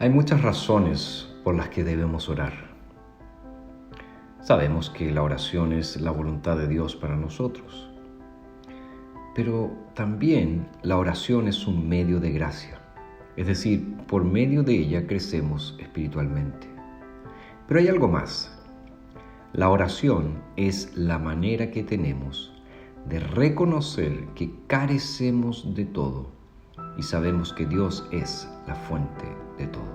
Hay muchas razones por las que debemos orar. Sabemos que la oración es la voluntad de Dios para nosotros, pero también la oración es un medio de gracia, es decir, por medio de ella crecemos espiritualmente. Pero hay algo más. La oración es la manera que tenemos de reconocer que carecemos de todo y sabemos que Dios es la fuente de todo.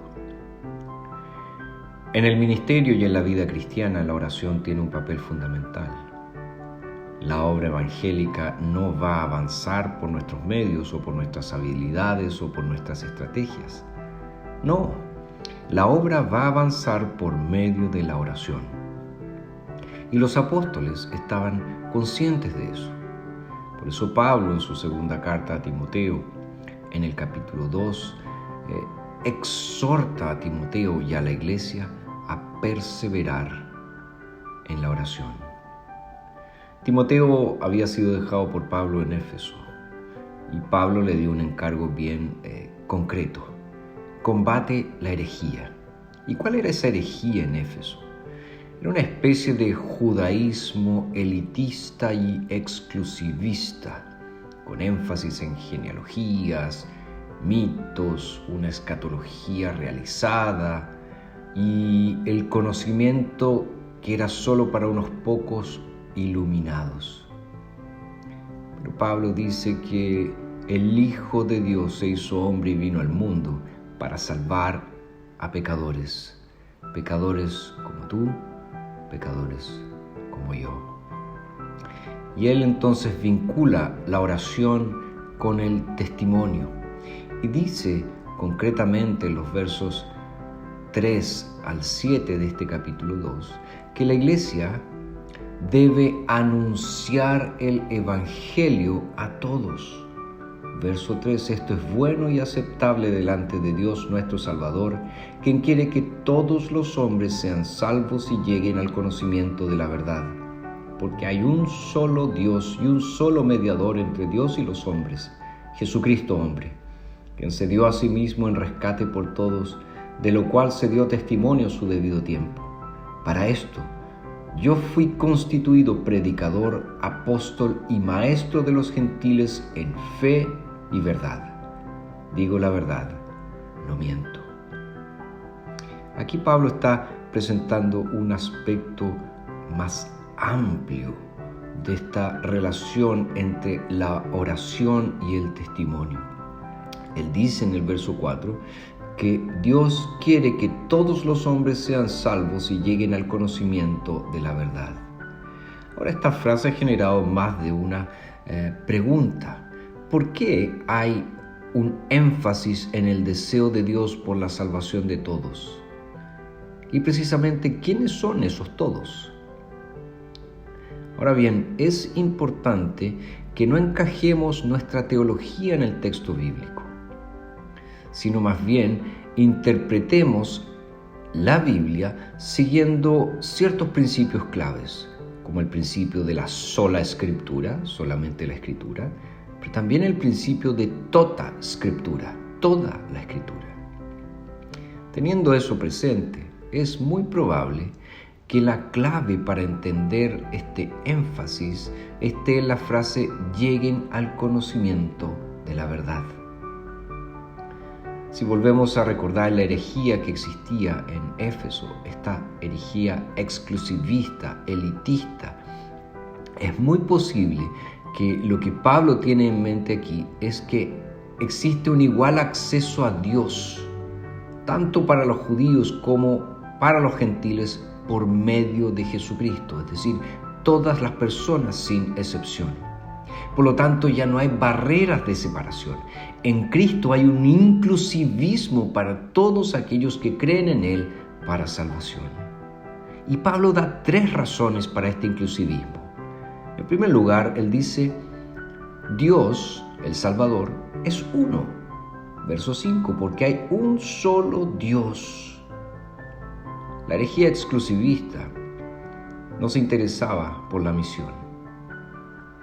En el ministerio y en la vida cristiana, la oración tiene un papel fundamental. La obra evangélica no va a avanzar por nuestros medios o por nuestras habilidades o por nuestras estrategias. No, la obra va a avanzar por medio de la oración. Y los apóstoles estaban conscientes de eso. Por eso Pablo, en su segunda carta a Timoteo, en el capítulo 2, exhorta a Timoteo y a la iglesia a perseverar en la oración. Timoteo había sido dejado por Pablo en Éfeso y Pablo le dio un encargo bien concreto. Combate la herejía. ¿Y cuál era esa herejía en Éfeso? Era una especie de judaísmo elitista y exclusivista, con énfasis en genealogías, mitos, una escatología realizada y el conocimiento que era solo para unos pocos iluminados. Pero Pablo dice que el Hijo de Dios se hizo hombre y vino al mundo para salvar a pecadores, pecadores como tú, pecadores como yo. Y él entonces vincula la oración con el testimonio y dice concretamente en los versos 3 al 7 de este capítulo 2 que la iglesia debe anunciar el evangelio a todos. Verso 3, esto es bueno y aceptable delante de Dios nuestro Salvador, quien quiere que todos los hombres sean salvos y lleguen al conocimiento de la verdad. Porque hay un solo Dios y un solo mediador entre Dios y los hombres, Jesucristo hombre, quien se dio a sí mismo en rescate por todos, de lo cual se dio testimonio a su debido tiempo. Para esto, yo fui constituido predicador, apóstol y maestro de los gentiles en fe y verdad. Digo la verdad, no miento. Aquí Pablo está presentando un aspecto más amplio de esta relación entre la oración y el testimonio. Él dice en el verso 4 que Dios quiere que todos los hombres sean salvos y lleguen al conocimiento de la verdad. Ahora, esta frase ha generado más de una pregunta. ¿Por qué hay un énfasis en el deseo de Dios por la salvación de todos? Y precisamente, ¿quiénes son esos todos? Ahora bien, es importante que no encajemos nuestra teología en el texto bíblico, sino más bien interpretemos la Biblia siguiendo ciertos principios claves, como el principio de la sola escritura, solamente la escritura, pero también el principio de tota scriptura, toda la escritura. Teniendo eso presente, es muy probable que la clave para entender este énfasis esté en la frase lleguen al conocimiento de la verdad. Si volvemos a recordar la herejía que existía en Éfeso, esta herejía exclusivista, elitista, es muy posible que lo que Pablo tiene en mente aquí es que existe un igual acceso a Dios, tanto para los judíos como para los gentiles, por medio de Jesucristo, es decir, todas las personas sin excepción. Por lo tanto, ya no hay barreras de separación. En Cristo hay un inclusivismo para todos aquellos que creen en Él para salvación. Y Pablo da 3 razones para este inclusivismo. En primer lugar, él dice, Dios, el Salvador, es uno. Verso 5, porque hay un solo Dios. La herejía exclusivista no se interesaba por la misión.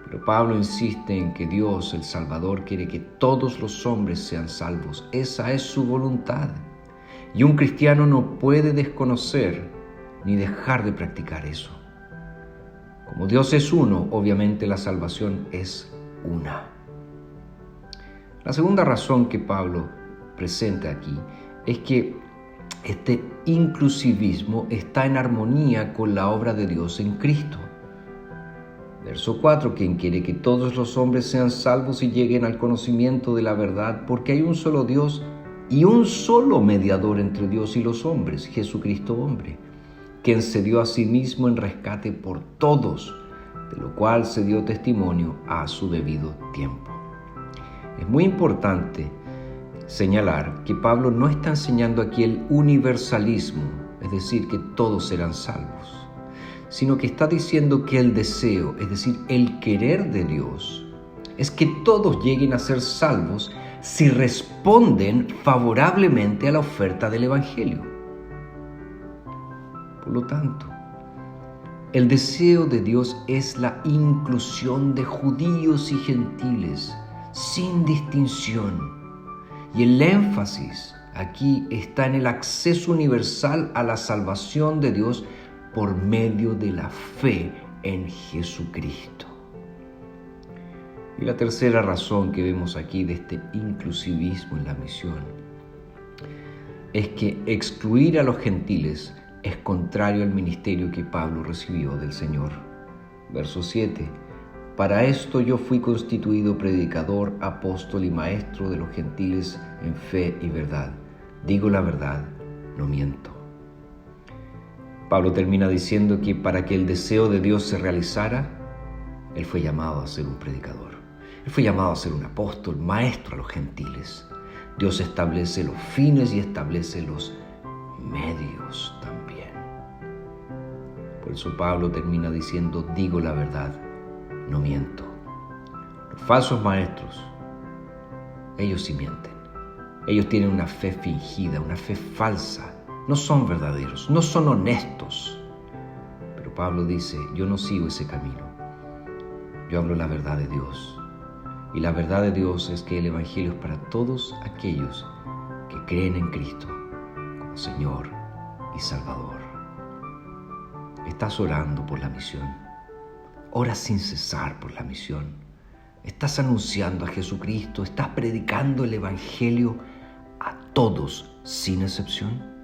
Pero Pablo insiste en que Dios, el Salvador, quiere que todos los hombres sean salvos. Esa es su voluntad. Y un cristiano no puede desconocer ni dejar de practicar eso. Como Dios es uno, obviamente la salvación es una. La segunda razón que Pablo presenta aquí es que este inclusivismo está en armonía con la obra de Dios en Cristo. Verso 4, quien quiere que todos los hombres sean salvos y lleguen al conocimiento de la verdad, porque hay un solo Dios y un solo mediador entre Dios y los hombres, Jesucristo hombre, quien se dio a sí mismo en rescate por todos, de lo cual se dio testimonio a su debido tiempo. Es muy importante señalar que Pablo no está enseñando aquí el universalismo, es decir, que todos serán salvos, sino que está diciendo que el deseo, es decir, el querer de Dios, es que todos lleguen a ser salvos si responden favorablemente a la oferta del Evangelio. Por lo tanto, el deseo de Dios es la inclusión de judíos y gentiles, sin distinción. Y el énfasis aquí está en el acceso universal a la salvación de Dios por medio de la fe en Jesucristo. Y la tercera razón que vemos aquí de este inclusivismo en la misión es que excluir a los gentiles es contrario al ministerio que Pablo recibió del Señor. Verso 7. Para esto yo fui constituido predicador, apóstol y maestro de los gentiles en fe y verdad. Digo la verdad, no miento. Pablo termina diciendo que para que el deseo de Dios se realizara, él fue llamado a ser un predicador. Él fue llamado a ser un apóstol, maestro a los gentiles. Dios establece los fines y establece los medios también. Por eso Pablo termina diciendo, digo la verdad, no miento. Los falsos maestros, ellos sí mienten. Ellos tienen una fe fingida, una fe falsa. No son verdaderos, no son honestos. Pero Pablo dice, yo no sigo ese camino. Yo hablo la verdad de Dios. Y la verdad de Dios es que el Evangelio es para todos aquellos que creen en Cristo como Señor y Salvador. ¿Estás orando por la misión? Ora sin cesar por la misión. ¿Estás anunciando a Jesucristo? ¿Estás predicando el Evangelio a todos sin excepción?